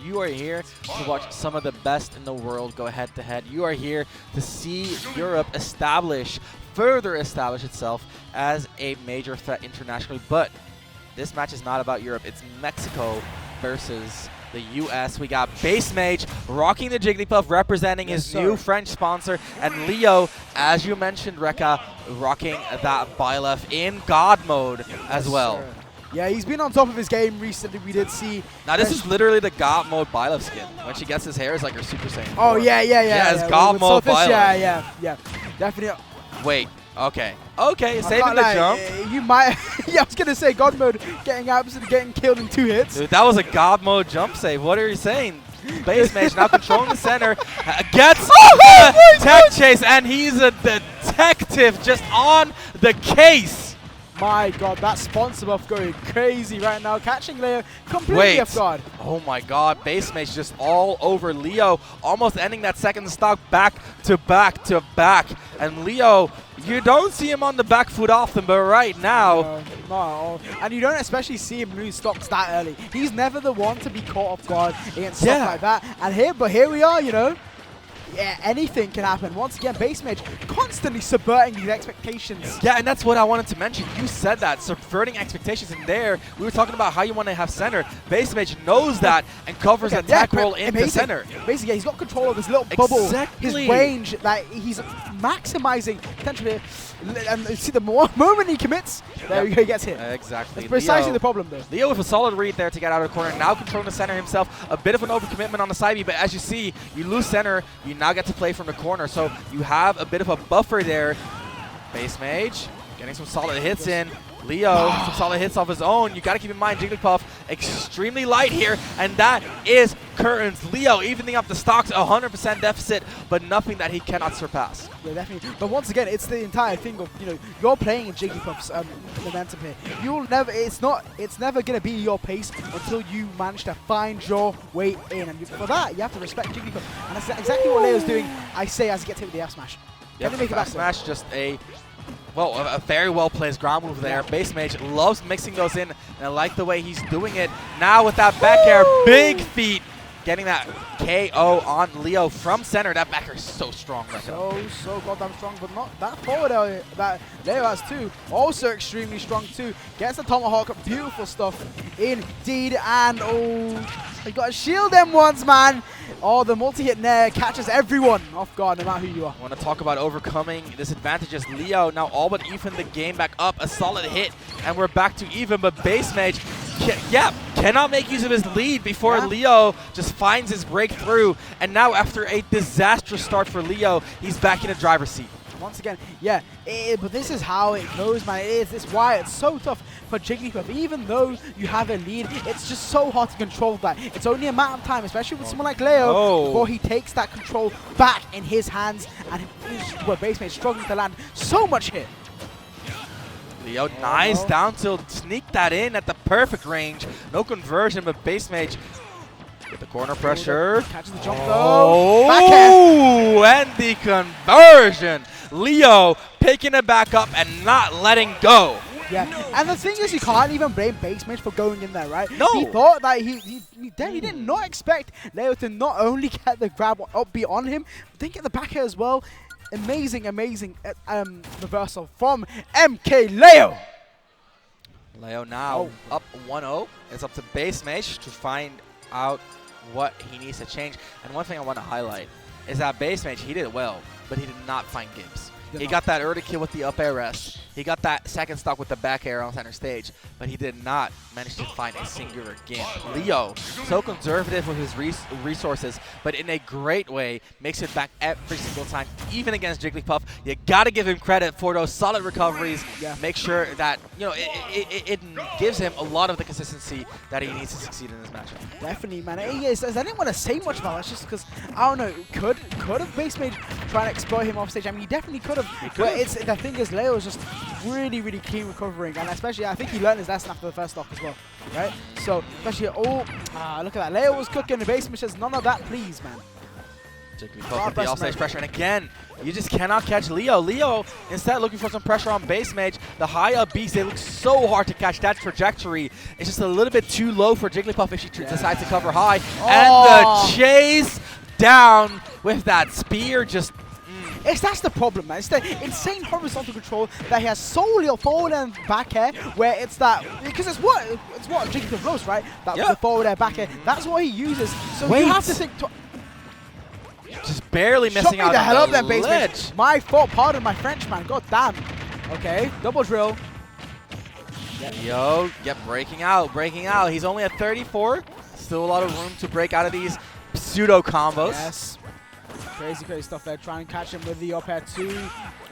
You are here to watch some of the best in the world go head-to-head. You are here to see Europe further establish itself as a major threat internationally. But this match is not about Europe. It's Mexico versus the US. We got BassMage rocking the Jigglypuff, representing his new French sponsor, and Leo, as you mentioned, Rekka, rocking that Byleth in God mode as well. Yeah, he's been on top of his game recently. We did see. Now this is literally the God mode Byleth skin. When she gets his hair, it's like her Super Saiyan 4. Oh yeah. Yeah, it's God mode Byleth. Yeah, definitely. Wait, okay, saving the jump. You might. Yeah, I was gonna say God mode getting killed in 2 hits. Dude, that was a God mode jump save. What are you saying? BassMage now controlling the center, gets the tech chase, and he's a detective just on the case. My God, that sponsor buff going crazy right now, catching Leo completely off guard. Oh my God, BassMage just all over Leo, almost ending that second stock back to back to back. And Leo, you don't see him on the back foot often, but right now. No, not at all. And you don't especially see him lose stocks that early. He's never the one to be caught off guard against stuff like that. And here we are, you know. Yeah, anything can happen. Once again, BassMage constantly subverting these expectations. Yeah, and that's what I wanted to mention. You said that, subverting expectations. And there, we were talking about how you want to have center. BassMage knows that and covers a tech roll into center. Basically, he's got control of his little bubble, his range. Like, he's maximizing potentially. And see, the moment he commits, there he gets hit. Exactly. That's precisely the problem, though. Leo with a solid read there to get out of the corner. Now controlling the center himself. A bit of an overcommitment on the side B, but as you see, you lose center. You now get to play from the corner, so you have a bit of a buffer there. BassMage getting some solid hits in. Leo, some solid hits off his own. You got to keep in mind, Jigglypuff extremely light here, and that is curtains. Leo evening up the stocks, 100% deficit, but nothing that he cannot surpass. Yeah, definitely. But once again, it's the entire thing of, you know, you're playing in Jigglypuff's momentum here. You'll never, it's never gonna be your pace until you manage to find your way in, and for that you have to respect Jigglypuff, and that's exactly what Leo's doing. I say as he gets hit with the F smash. Yep, make F smash, just a very well-placed ground move there. BassMage loves mixing those in, and I like the way he's doing it. Now with that back air, big feet, getting that KO on Leo from center. That back air is so strong right now. So goddamn strong, but not that forward air that Leo has too. Also extremely strong too. Gets the tomahawk, beautiful stuff indeed, and you got to shield them once, man. Oh, the multi-hit nair catches everyone off guard, no matter who you are. I want to talk about overcoming disadvantages. Leo now all but even the game back up. A solid hit, and we're back to even, but BassMage, cannot make use of his lead before Leo just finds his breakthrough. And now after a disastrous start for Leo, he's back in a driver's seat. Once again, but this is how it goes, man. It's why it's so tough for Jigglypuff. Even though you have a lead, it's just so hard to control that. It's only a matter of time, especially with someone like Leo, before he takes that control back in his hands, and BassMage struggling to land so much hit. Leo, nice down tilt, sneak that in at the perfect range. No conversion, but BassMage with the corner pressure. Catches the jump though. And the conversion. Leo picking it back up and not letting go. Yeah, and the thing is, you can't even blame BassMage for going in there, right? No. He thought that he did not expect Leo to not only get the grab up beyond him, but then get the back air as well. Amazing reversal from MkLeo. Leo now up 1-0. It's up to BassMage to find out what he needs to change. And one thing I want to highlight is that BassMage, he did well, but he did not find Gibbs. He got that early kill with the up air rest. He got that second stock with the back air on center stage, but he did not manage to find a singular game. Leo, so conservative with his resources, but in a great way, makes it back every single time, even against Jigglypuff. You got to give him credit for those solid recoveries. Make sure that, you know, it gives him a lot of the consistency that he needs to succeed in this matchup. Definitely, man. I didn't want to say much about it, just because, I don't know, could have BassMage try and exploit him off stage? I mean, he definitely could have. But the thing is, Leo is just really clean recovering, and especially I think he learned his lesson after the first stock as well, right? So especially look at that, Leo was cooking, the BassMage says none of that, please, man. Jigglypuff with the offstage pressure, and again, you just cannot catch Leo. Leo, instead looking for some pressure on BassMage. The high up beast, they look so hard to catch. That trajectory is just a little bit too low for Jigglypuff if she decides to cover high. And the chase down with that spear just... That's the problem, man. It's the insane horizontal control that he has solely on forward and back air, where it's that, because it's what Jigglypuff knows, right? That the forward air, back air. That's what he uses. So you have to think. Just barely missing out. Shut me the hell up, then, ledge. BassMage. My fault. Pardon my French, man. God damn. Okay, double drill. Yo, breaking out. He's only at 34. Still a lot of room to break out of these pseudo combos. Yes. Crazy stuff there. Try and catch him with the up air too.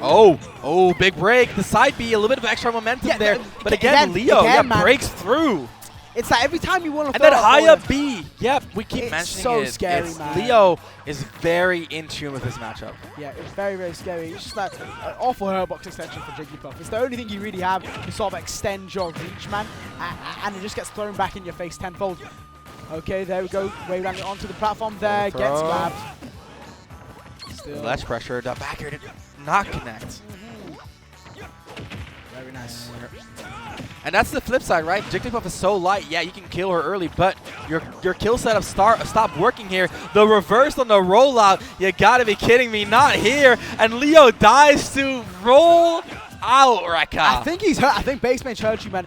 Oh, big break. The side B, a little bit of extra momentum there. But again, Leo breaks through. It's like every time you want to and then high up B. Yep, we keep mentioning so it. Scary, man. Leo is very in tune with this matchup. Yeah, it's very scary. It's just like an awful hurtbox extension for Jigglypuff. It's the only thing you really have to sort of extend your reach, man. And it just gets thrown back in your face tenfold. Okay, there we go. Wave landing onto the platform there. Gets grabbed. Ledge pressure. The back air did not connect. Very nice. And that's the flip side, right? Jigglypuff is so light. Yeah, you can kill her early, but your kill setup stopped working here. The reverse on the rollout. You gotta be kidding me. Not here. And Leo dies to roll out, Rekka. I think he's hurt. I think BassMage hurt you, man.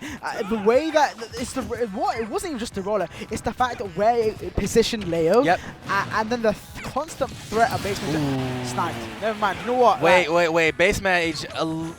The way that it wasn't even just the roller. It's the fact that where it positioned Leo. Yep. And then the constant threat of BassMage sniped. Never mind. You know what? Wait. BassMage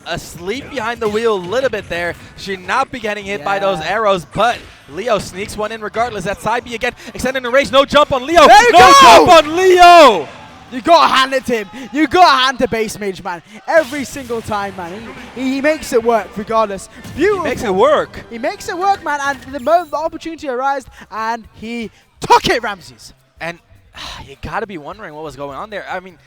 asleep behind the wheel a little bit there. Should not be getting hit by those arrows, but Leo sneaks one in regardless. That side B again. Extending the range. No jump on Leo. No jump on Leo. You gotta hand it to him. You gotta hand to BassMage, man. Every single time, man. He makes it work regardless. Beautiful. He makes it work. He makes it work, man. And the moment the opportunity arose, and he took it, Ramses. And you gotta be wondering what was going on there. I mean,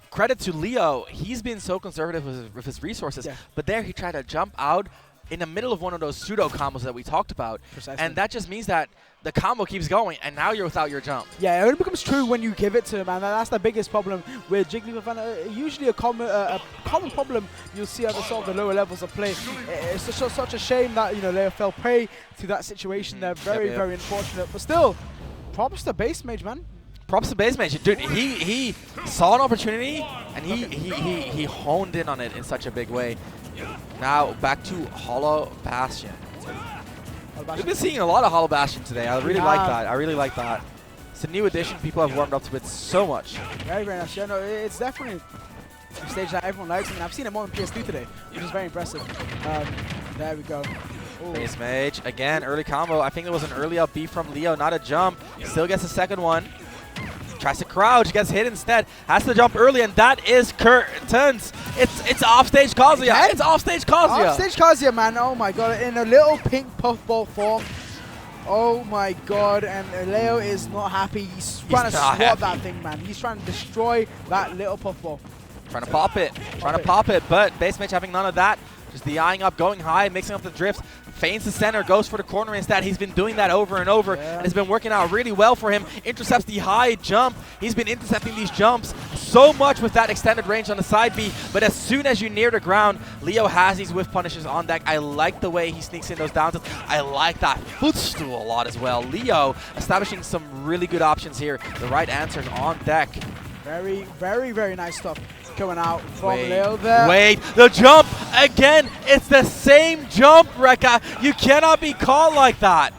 credit to Leo. He's been so conservative with his resources. Yeah. But there he tried to jump out in the middle of one of those pseudo combos that we talked about. Precisely. And that just means that the combo keeps going, and now you're without your jump. Yeah, it only becomes true when you give it to him, and that's the biggest problem with Jigglypuff. And usually a common problem you'll see at the sort of the lower levels of play. It's such a shame that Leo fell prey to that situation. They're very unfortunate, but still, props to BassMage, man. Props to BassMage, dude. He saw an opportunity, and he honed in on it in such a big way. Now back to Hollow Bastion. We've been seeing a lot of Hollow Bastion today. I really like that. It's a new addition. People have warmed up to it so much. Very nice. Yeah, no, it's definitely a stage that everyone likes. I mean, I've seen it more on PS2 today, which is very impressive. There we go. BassMage again, early combo. I think it was an early up B from Leo, not a jump. Still gets the second one. Tries to crouch, gets hit instead. Has to jump early, and that is curtains. It's offstage Kazuya. It's offstage Kazuya. Offstage Kazuya, man. Oh my god, in a little pink puffball form. Oh my god, and Leo is not happy. He's trying to swat that thing, man. He's trying to destroy that little puffball. Trying to pop it. But BassMage having none of that. Just the eyeing up, going high, mixing up the drifts, feigns the center, goes for the corner instead. He's been doing that over and over, and it's been working out really well for him. Intercepts the high jump. He's been intercepting these jumps so much with that extended range on the side B, but as soon as you near the ground, Leo has these whiff punishes on deck. I like the way he sneaks in those down tilts. I like that footstool a lot as well. Leo establishing some really good options here. The right answers on deck. Very nice stuff coming out from Leo there. Wait, the jump again. It's the same jump, Rekka. You cannot be caught like that.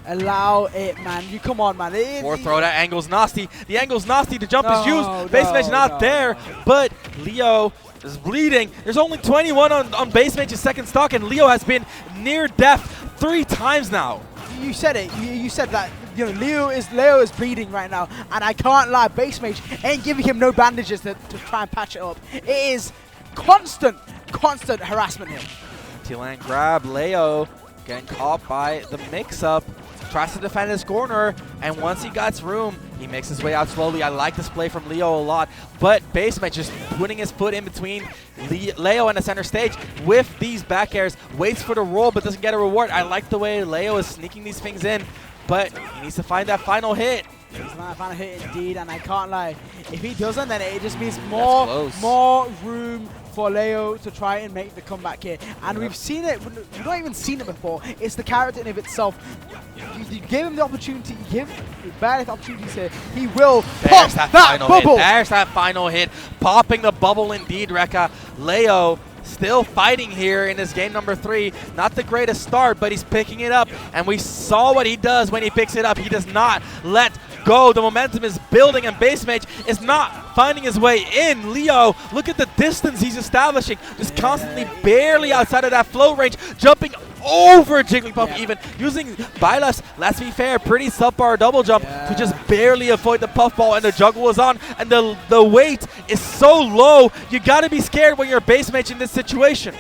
Allow it, man. You come on, man. Fourth throw, that angle's nasty. The angle's nasty. The jump is used. BassMage not there, but Leo is bleeding. There's only 21 on BassMage's second stock, and Leo has been near death 3 times now. You said it. You said that. Leo is bleeding right now, and I can't lie. BassMage ain't giving him no bandages to try and patch it up. It is constant harassment here. T-Land grab. Leo getting caught by the mix-up. Tries to defend his corner, and once he gets room, he makes his way out slowly. I like this play from Leo a lot, but BassMage just putting his foot in between Leo and the center stage with these back airs, waits for the roll but doesn't get a reward. I like the way Leo is sneaking these things in, but he needs to find that final hit. He's not a hit indeed, and I can't lie. If he doesn't, then it just means more room for Leo to try and make the comeback here. And we've seen it, we've not even seen it before. It's the character in of itself. You give him the opportunity, you give Byleth opportunities here, he will pop that bubble. There's that final hit, popping the bubble indeed, Rekka. Leo still fighting here in this game number 3. Not the greatest start, but he's picking it up. And we saw what he does when he picks it up. He does not let go. The momentum is building, and BassMage is not finding his way in. Leo, look at the distance he's establishing. Just constantly barely outside of that flow range, jumping over Jigglypuff even, using Byleth's, let's be fair, pretty subpar double jump to just barely avoid the puffball, and the juggle was on, and the weight is so low, you gotta be scared when you're BassMage in this situation.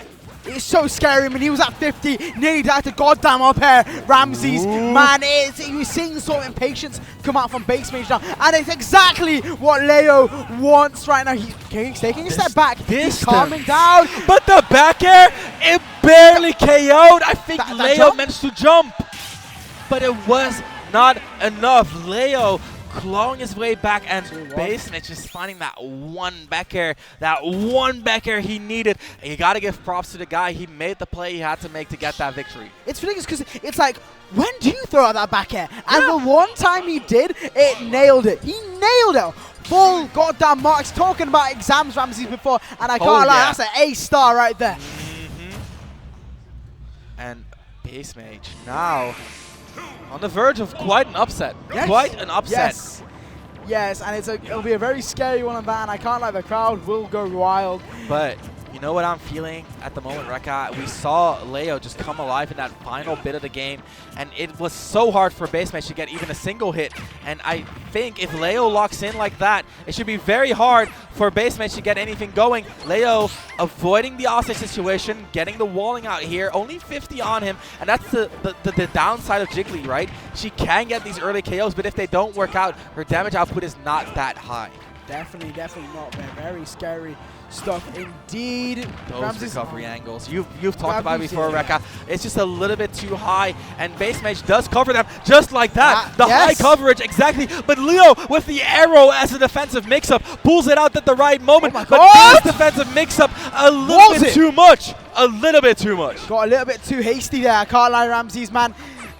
It's so scary. I mean, he was at 50, nearly died to goddamn up here. Ramses, man, you're seeing sort of impatience come out from BassMage now, and it's exactly what Leo wants right now. He's taking a step back, he's calming down. But the back air, it barely KO'd. I think Leo managed to jump, but it was not enough. Leo clawing his way back, and BassMage just finding that one back air he needed. And you got to give props to the guy. He made the play he had to make to get that victory. It's ridiculous because it's like, when do you throw out that back air? And the one time he did, it nailed it. He nailed it. Full goddamn marks. Talking about exams, Ramses, before, and I can't lie, that's an A-star right there. And BassMage now on the verge of quite an upset. Yes, and it'll be a very scary one on that, and I can't lie, the crowd will go wild. But you know what I'm feeling at the moment, Rekka? We saw Leo just come alive in that final bit of the game, and it was so hard for BassMage to get even a single hit. And I think if Leo locks in like that, it should be very hard for BassMage to get anything going. Leo avoiding the offside situation, getting the walling out here, only 50 on him, and that's the downside of Jiggly, right? She can get these early KOs, but if they don't work out, her damage output is not that high. Definitely not, man. Very scary stuff indeed. Those recovery angles. You've talked about it before, Rekka. It's just a little bit too high, and BassMage does cover them just like that. The high coverage, exactly. But Leo, with the arrow as a defensive mix-up, pulls it out at the right moment. But this defensive mix-up, a little bit too much. A little bit too much. Got a little bit too hasty there. I can't lie, Ramses, man.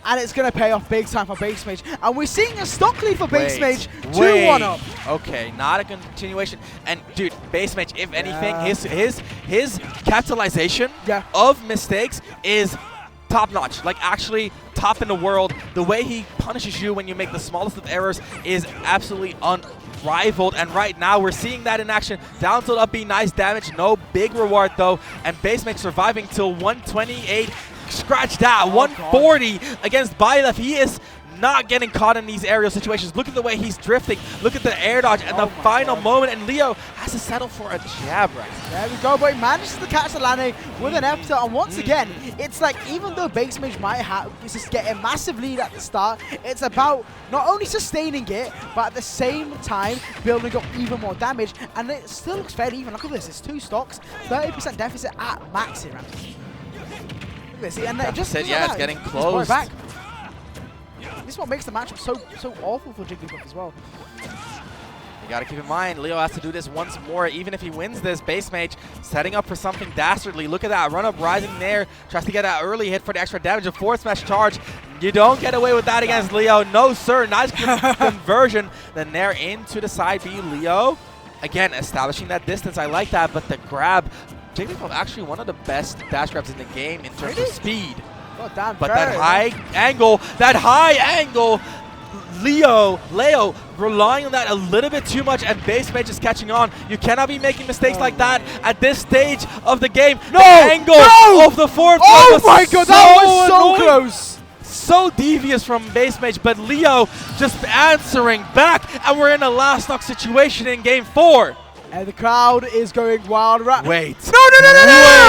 And it's going to pay off big time for BassMage. And we're seeing a stock lead for BassMage. 2-1 up. Okay, not a continuation. And dude, BassMage, if anything, his capitalization of mistakes is top notch. Like actually top in the world. The way he punishes you when you make the smallest of errors is absolutely unrivaled. And right now we're seeing that in action. Down tilt up B, nice damage. No big reward though. And BassMage surviving till 128. Scratch that, 140 against Byleth. He is not getting caught in these aerial situations. Look at the way he's drifting. Look at the air dodge and the final moment. And Leo has to settle for a jab right. There we go, but he manages to catch the landing with an F-tilt. And once again, it's like even though BassMage might just get a massive lead at the start, it's about not only sustaining it, but at the same time building up even more damage. And it still looks fairly even. Look at this, it's 2 stocks, 30% deficit at max here, Ramsey. And it's getting close. This is what makes the matchup so awful for Jigglypuff as well. You gotta keep in mind, Leo has to do this once more. Even if he wins this, BassMage setting up for something dastardly. Look at that run-up rising there. Tries to get that early hit for the extra damage. A forward smash charge. You don't get away with that against Leo. No, sir. Nice conversion. Then there into the side B. Leo, again, establishing that distance. I like that, but the grab. Jigglypuff actually one of the best dash grabs in the game in terms of speed. But that high angle, Leo relying on that a little bit too much, and BassMage is catching on. You cannot be making mistakes like that at this stage of the game. The angle of the forward oh my god, that was so close. So devious from BassMage, but Leo just answering back, and we're in a last stock situation in game 4. And the crowd is going wild. Wait. No!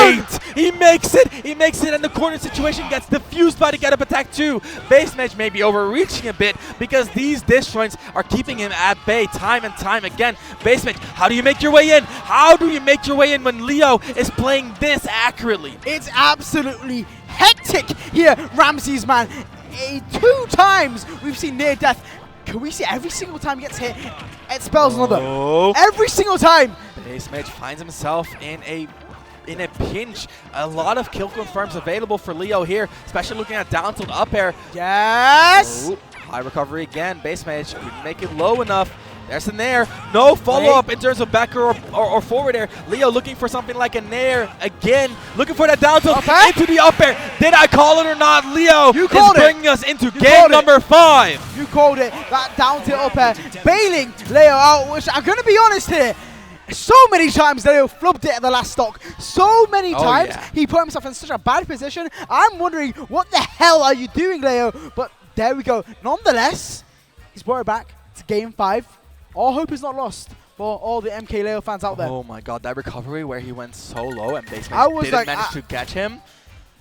Wait! He makes it, and the corner situation gets diffused by the get-up attack too. BassMage may be overreaching a bit because these disjoints are keeping him at bay time and time again. BassMage, how do you make your way in? How do you make your way in when Leo is playing this accurately? It's absolutely hectic here, Ramses, man. 2 times we've seen near death. Can we see every single time he gets hit, it spells another. Oh. Every single time. BassMage finds himself in a pinch. A lot of kill confirms available for Leo here, especially looking at down tilt up air. Yes. Oh, high recovery again. BassMage couldn't make it low enough. There's an nair. No follow-up in terms of back or forward air. Leo looking for something like a nair again. Looking for that down tilt into the up air. Did I call it or not? Leo is bringing us into game number 5. You called it. That down tilt up air. Bailing Leo out, which I'm going to be honest here. So many times Leo flubbed it at the last stock. So many times he put himself in such a bad position. I'm wondering, what the hell are you doing, Leo? But there we go. Nonetheless, he's brought it back to game 5. All hope is not lost for all the MkLeo fans out there. Oh my god, that recovery where he went so low and BassMage didn't manage to catch him.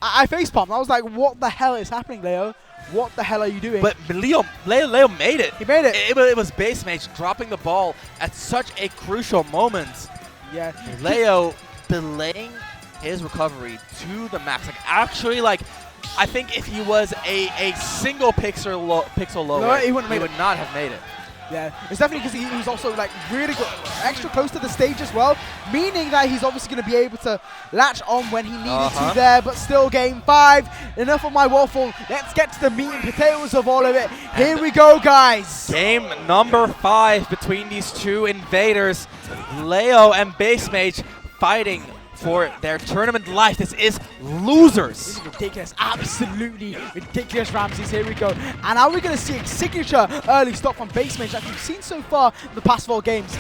I facepalmed. I was like, what the hell is happening, Leo? What the hell are you doing? But Leo made it. He made it. It was BassMage dropping the ball at such a crucial moment. Yeah. Leo delaying his recovery to the max. Like, actually, like, I think if he was a single pixel lower, he would not have made it. Yeah, it's definitely because he was also like really good, extra close to the stage as well, meaning that he's obviously going to be able to latch on when he needed to there, but still game 5. Enough of my waffle. Let's get to the meat and potatoes of all of it. Here we go, guys. Game number 5 between these two invaders, Leo and BassMage, fighting for their tournament life. This is losers. This is ridiculous. Absolutely ridiculous, Ramses. Here we go. And are we going to see a signature early stop from BassMage that we've seen so far in the past 4 games?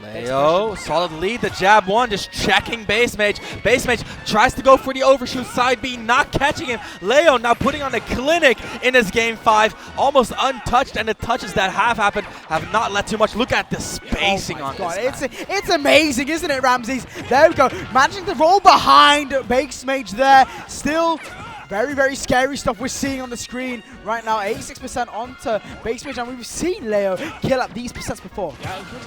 Leo, solid lead. The jab 1, just checking BassMage. BassMage tries to go for the overshoot side B, not catching him. Leo now putting on a clinic in his game 5, almost untouched, and the touches that have happened have not led too much. Look at the spacing on this. It's amazing, isn't it, Ramses? There we go. Managing to roll behind BassMage there. Still very, very scary stuff we're seeing on the screen right now. 86% onto BassMage, and we've seen Leo kill at these percents before.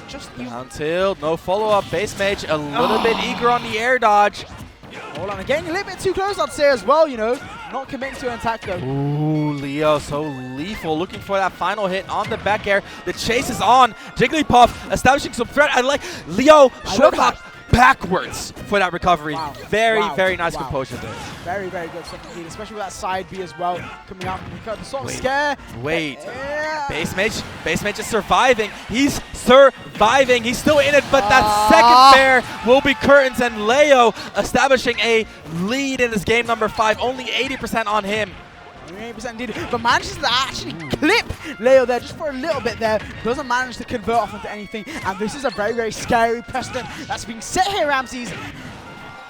Just down tilt, no follow-up. BassMage a little bit eager on the air dodge. Hold on, getting a little bit too close, I'd say, as well, you know. Not committing to an attack, though. Ooh, Leo so lethal, looking for that final hit on the back air. The chase is on. Jigglypuff establishing some threat. I like Leo short hop backwards for that recovery. Wow. Very nice composure there. Very, very good stuff indeed, especially with that side B as well coming out. The sort of scare. Wait. BassMage is surviving. He's surviving. He's still in it, but that second pair will be curtains, and Leo establishing a lead in this game number 5. Only 80% on him. 80% indeed, but manages to actually clip Leo there just for a little bit there. Doesn't manage to convert off into anything, and this is a very, very scary precedent that's being set here, Ramses.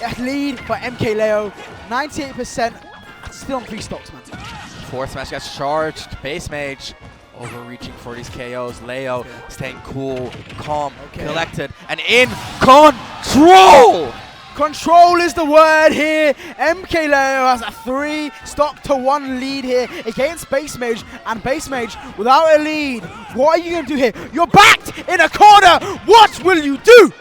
A lead for MkLeo, 98%, still on 3 stocks, man. Forward smash gets charged. BassMage overreaching for these KOs. Leo staying cool, calm, collected, and in control! Control is the word here. MkLeo has a 3-stock-to-1 lead here against BassMage, and BassMage without a lead. What are you going to do here? You're backed in a corner. What will you do?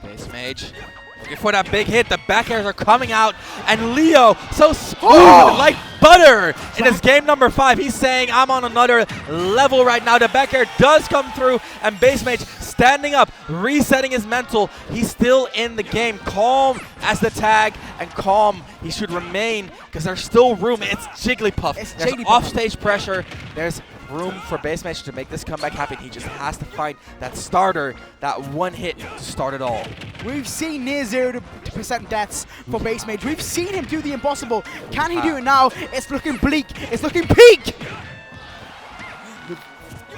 BassMage looking for that big hit. The back airs are coming out, and Leo so smooth like butter in his game number 5. He's saying, I'm on another level right now. The back air does come through, and BassMage standing up, resetting his mental. He's still in the game. Calm as the tag, and calm he should remain, because there's still room. It's Jigglypuff. There's offstage pressure. There's room for BassMage to make this comeback happen. He just has to find that starter, that one hit to start it all. We've seen near 0% deaths for BassMage. We've seen him do the impossible. Can he do it now? It's looking bleak. It's looking peak.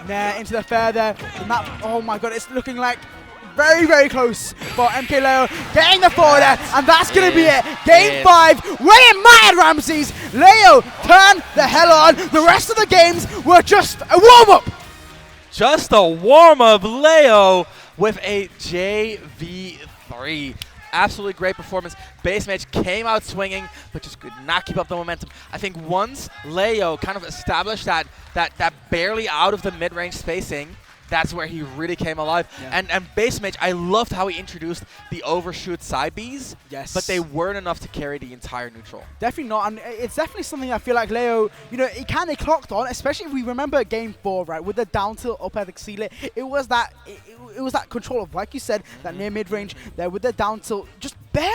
Nah, into the fair there. Oh my god, it's looking like very, very close for MkLeo. Getting the forward there, and that's going to be it. Game 5, way it mattered, Ramses. Leo, turn the hell on. The rest of the games were just a warm-up. Just a warm-up. Leo with a JV3. Absolutely great performance. BassMage came out swinging, but just could not keep up the momentum. I think once Leo kind of established that barely out of the mid-range spacing, that's where he really came alive. Yeah. And BassMage, I loved how he introduced the overshoot side Bs, Yes. but they weren't enough to carry the entire neutral. Definitely not, and it's definitely something I feel like Leo, you know, he kind of clocked on, especially if we remember game 4, right, with the down tilt up at the ceiling. It was that control of, like you said, that near mid range there with the down tilt, just barely